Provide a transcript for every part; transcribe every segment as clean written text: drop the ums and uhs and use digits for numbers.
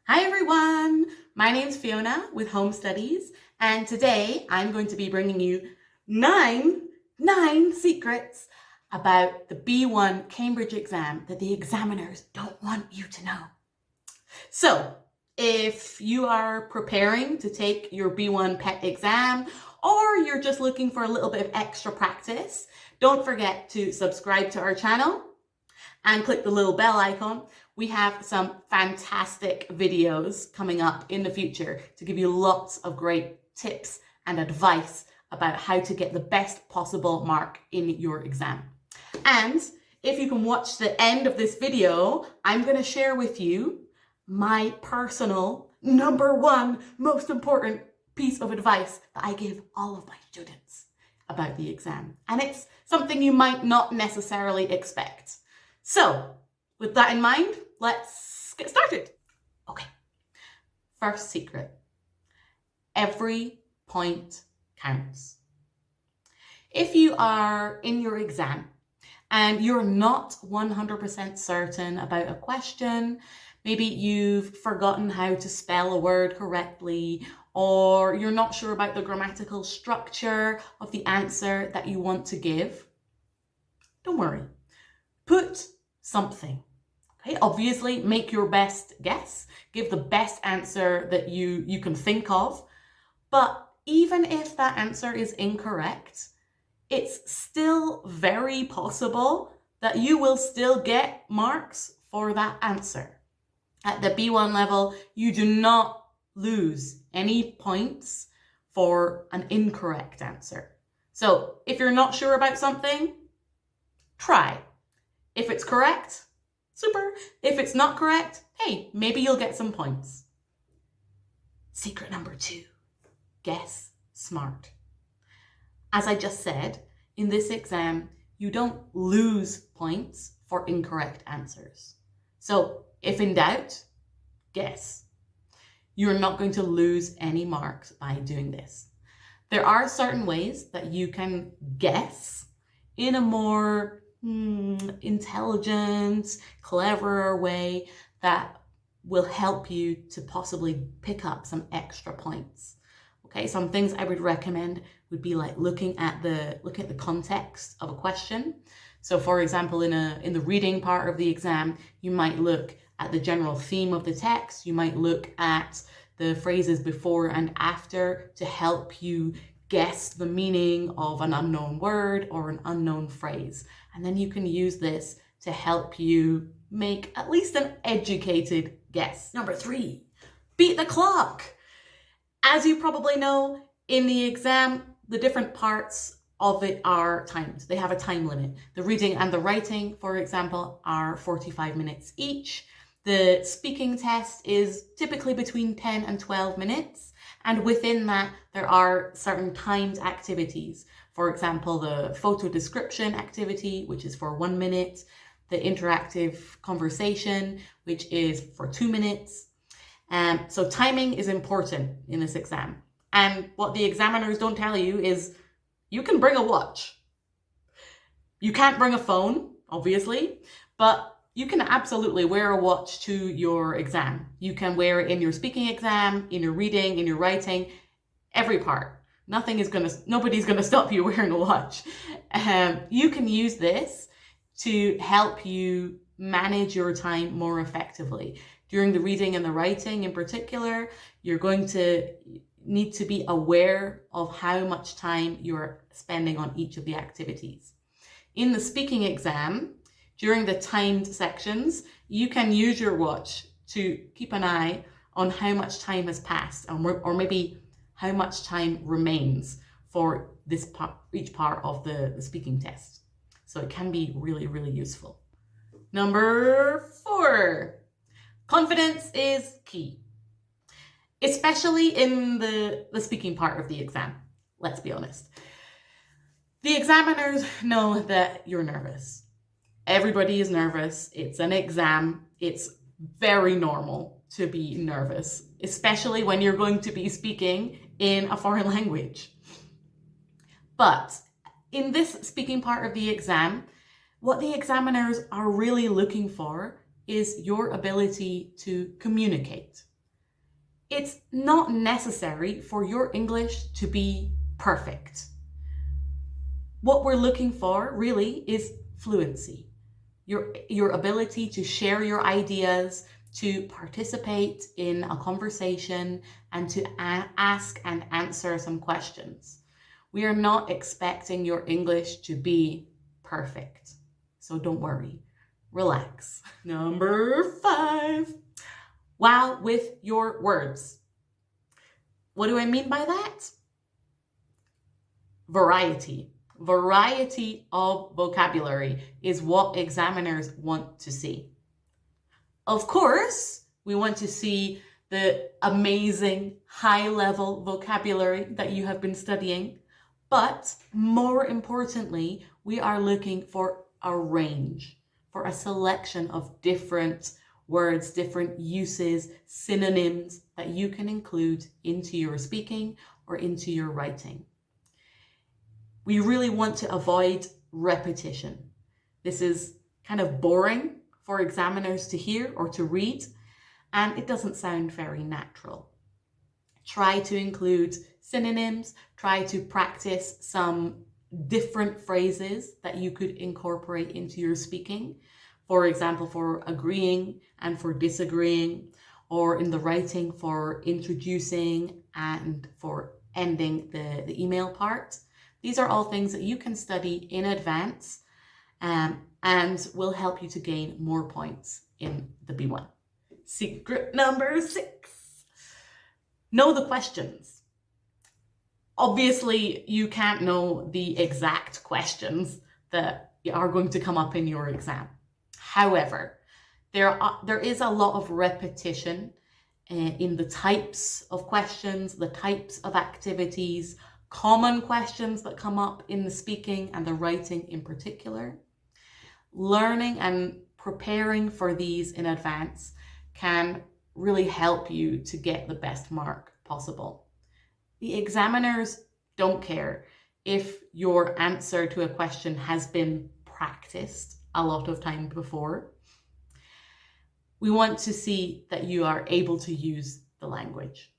Hi everyone, my name's Fiona with Home Studies, and today I'm going to be bringing you nine secrets about the B1 Cambridge exam that the examiners don't want you to know. So, if you are preparing to take your B1 PET exam, or you're just looking for a little bit of extra practice, don't forget to subscribe to our channel and click the little bell icon. We have some fantastic videos coming up in the future to give you lots of great tips and advice about how to get the best possible mark in your exam. And if you can watch the end of this video, I'm going to share with you my personal #1 most important piece of advice that I give all of my students about the exam. And it's something you might not necessarily expect. So, with that in mind, let's get started. Okay, first secret. Every point counts. If you are in your exam and you're not 100% certain about a question, maybe you've forgotten how to spell a word correctly, or you're not sure about the grammatical structure of the answer that you want to give, don't worry. Put something. Okay, obviously make your best guess, give the best answer that you can think of, but even if that answer is incorrect, it's still very possible that you will still get marks for that answer. At the B1 level, you do not lose any points for an incorrect answer. So if you're not sure about something, try. If it's correct, super. If it's not correct, hey, maybe you'll get some points. Secret #2, guess smart. As I just said, in this exam, you don't lose points for incorrect answers. So if in doubt, guess. You're not going to lose any marks by doing this. There are certain ways that you can guess in a more intelligent, cleverer way that will help you to possibly pick up some extra points. Okay, some things I would recommend would be like looking at the context of a question. So for example, in the reading part of the exam, you might look at the general theme of the text, you might look at the phrases before and after to help you guess the meaning of an unknown word or an unknown phrase. And then you can use this to help you make at least an educated guess. #3, beat the clock. As you probably know, in the exam, the different parts of it are timed. They have a time limit. The reading and the writing, for example, are 45 minutes each. The speaking test is typically between 10 and 12 minutes. And within that, there are certain timed activities. For example, the photo description activity, which is for 1 minute, the interactive conversation, which is for 2 minutes. So timing is important in this exam. And what the examiners don't tell you is you can bring a watch. You can't bring a phone, obviously, but you can absolutely wear a watch to your exam. You can wear it in your speaking exam, in your reading, in your writing, every part. Nobody's gonna stop you wearing a watch. You can use this to help you manage your time more effectively. During the reading and the writing in particular, you're going to need to be aware of how much time you're spending on each of the activities. In the speaking exam, during the timed sections, you can use your watch to keep an eye on how much time has passed or maybe how much time remains for each part of the speaking test. So it can be really, really useful. #4, confidence is key, especially in the speaking part of the exam. Let's be honest. The examiners know that you're nervous. Everybody is nervous. It's an exam. It's very normal to be nervous, especially when you're going to be speaking in a foreign language. But in this speaking part of the exam, what the examiners are really looking for is your ability to communicate. It's not necessary for your English to be perfect. What we're looking for really is fluency, your ability to share your ideas, to participate in a conversation, and to ask and answer some questions. We are not expecting your English to be perfect. So don't worry, relax. Number 5, wow with your words. What do I mean by that? Variety. Variety of vocabulary is what examiners want to see. Of course, we want to see the amazing high-level vocabulary that you have been studying, but more importantly, we are looking for a range, for a selection of different words, different uses, synonyms that you can include into your speaking or into your writing. We really want to avoid repetition. This is kind of boring for examiners to hear or to read, and it doesn't sound very natural. Try to include synonyms, try to practice some different phrases that you could incorporate into your speaking. For example, for agreeing and for disagreeing, or in the writing for introducing and for ending the email part. These are all things that you can study in advance and will help you to gain more points in the B1. Secret number 6. Know the questions. Obviously, you can't know the exact questions that are going to come up in your exam. However, there is a lot of repetition in the types of questions, the types of activities, common questions that come up in the speaking and the writing in particular. Learning and preparing for these in advance can really help you to get the best mark possible. The examiners don't care if your answer to a question has been practiced a lot of time before. We want to see that you are able to use the language.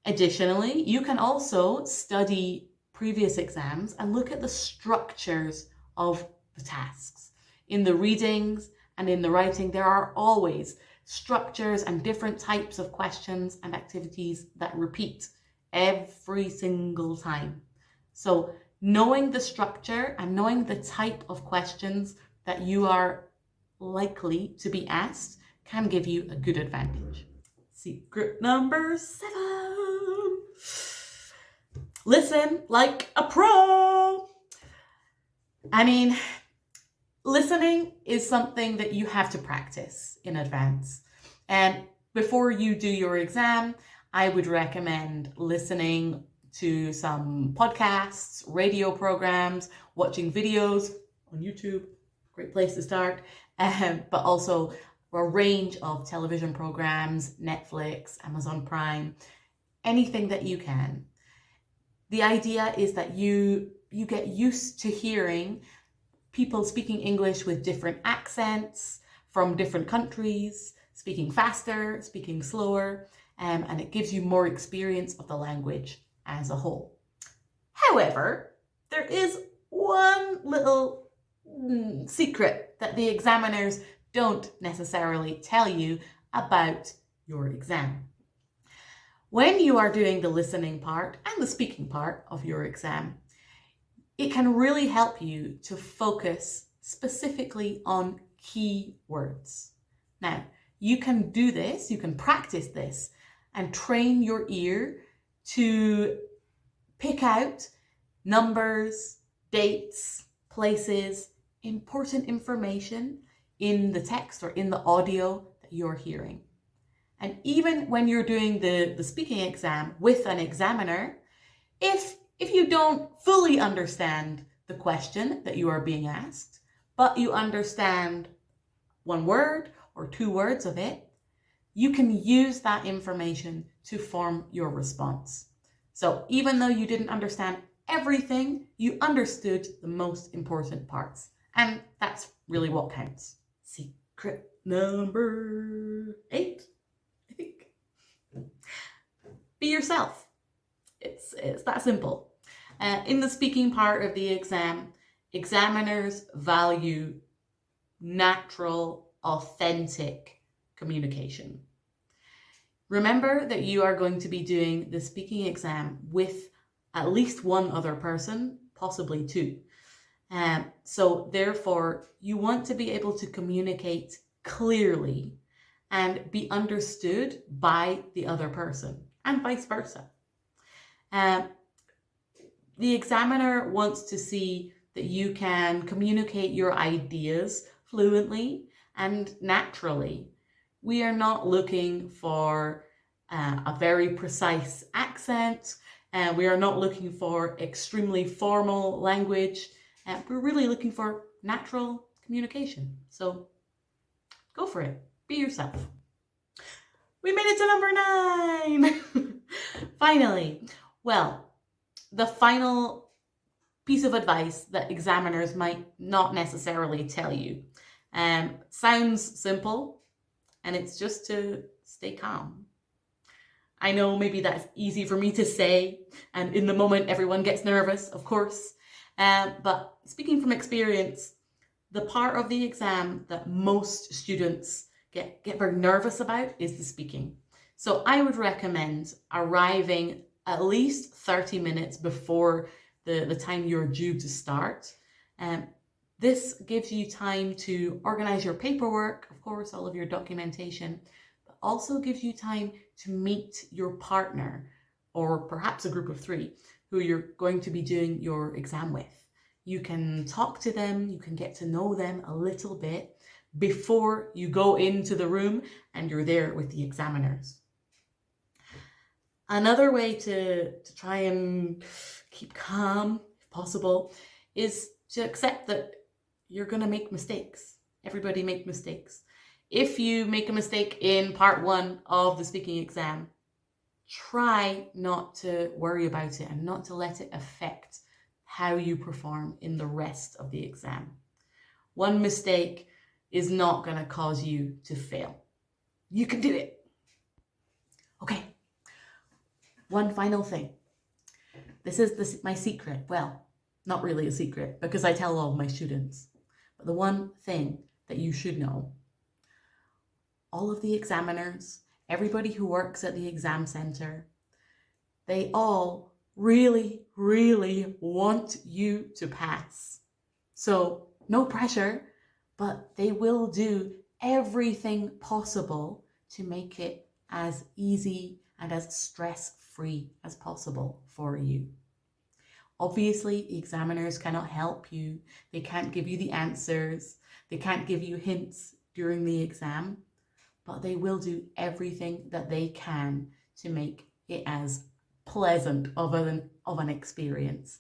Additionally, you can also study previous exams and look at the structures of the tasks. In the readings and in the writing, there are always structures and different types of questions and activities that repeat every single time. So knowing the structure and knowing the type of questions that you are likely to be asked can give you a good advantage. Secret number 7. Listen like a pro. I mean, listening is something that you have to practice in advance. And before you do your exam, I would recommend listening to some podcasts, radio programs, watching videos on YouTube, great place to start, but also a range of television programs, Netflix, Amazon Prime, anything that you can. The idea is that you get used to hearing people speaking English with different accents from different countries, speaking faster, speaking slower, and it gives you more experience of the language as a whole. However, there is one little secret that the examiners don't necessarily tell you about your exam. When you are doing the listening part and the speaking part of your exam, it can really help you to focus specifically on key words. Now, you can do this, you can practice this and train your ear to pick out numbers, dates, places, important information in the text or in the audio that you're hearing. And even when you're doing the speaking exam with an examiner, if you don't fully understand the question that you are being asked, but you understand one word or 2 words of it, you can use that information to form your response. So even though you didn't understand everything, you understood the most important parts. And that's really what counts. Secret number 8, I think. Be yourself. It's that simple. In the speaking part of the exam, examiners value natural, authentic communication. Remember that you are going to be doing the speaking exam with at least one other person, possibly two. So therefore, you want to be able to communicate clearly and be understood by the other person, and vice versa. The examiner wants to see that you can communicate your ideas fluently and naturally. We are not looking for a very precise accent. We are not looking for extremely formal language. We're really looking for natural communication. So go for it. Be yourself. We made it to number 9. Finally. Well, the final piece of advice that examiners might not necessarily tell you sounds simple, and it's just to stay calm. I know maybe that's easy for me to say, and in the moment everyone gets nervous, of course, but speaking from experience, the part of the exam that most students get very nervous about is the speaking. So I would recommend arriving at least 30 minutes before the time you're due to start. This gives you time to organize your paperwork, of course, all of your documentation, but also gives you time to meet your partner, or perhaps a group of 3 who you're going to be doing your exam with. You can talk to them, you can get to know them a little bit before you go into the room and you're there with the examiners. Another way to try and keep calm, if possible, is to accept that you're going to make mistakes. Everybody makes mistakes. If you make a mistake in part 1 of the speaking exam, try not to worry about it and not to let it affect how you perform in the rest of the exam. One mistake is not going to cause you to fail. You can do it. Okay. One final thing. This is my secret. Well, not really a secret because I tell all of my students. But the one thing that you should know, all of the examiners, everybody who works at the exam center, they all really, really want you to pass. So no pressure, but they will do everything possible to make it as easy and as stress-free as possible for you. Obviously, the examiners cannot help you. They can't give you the answers. They can't give you hints during the exam, but they will do everything that they can to make it as pleasant of an experience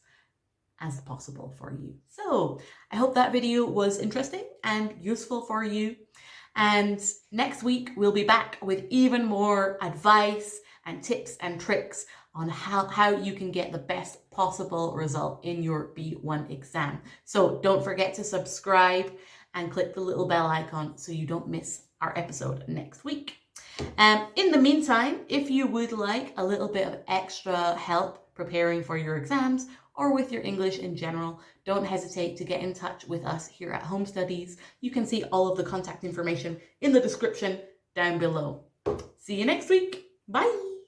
as possible for you. So I hope that video was interesting and useful for you. And next week, we'll be back with even more advice and tips and tricks on how you can get the best possible result in your B1 exam. So don't forget to subscribe and click the little bell icon so you don't miss our episode next week. In the meantime, if you would like a little bit of extra help preparing for your exams or with your English in general, don't hesitate to get in touch with us here at Home Studies. You can see all of the contact information in the description down below. See you next week. Bye.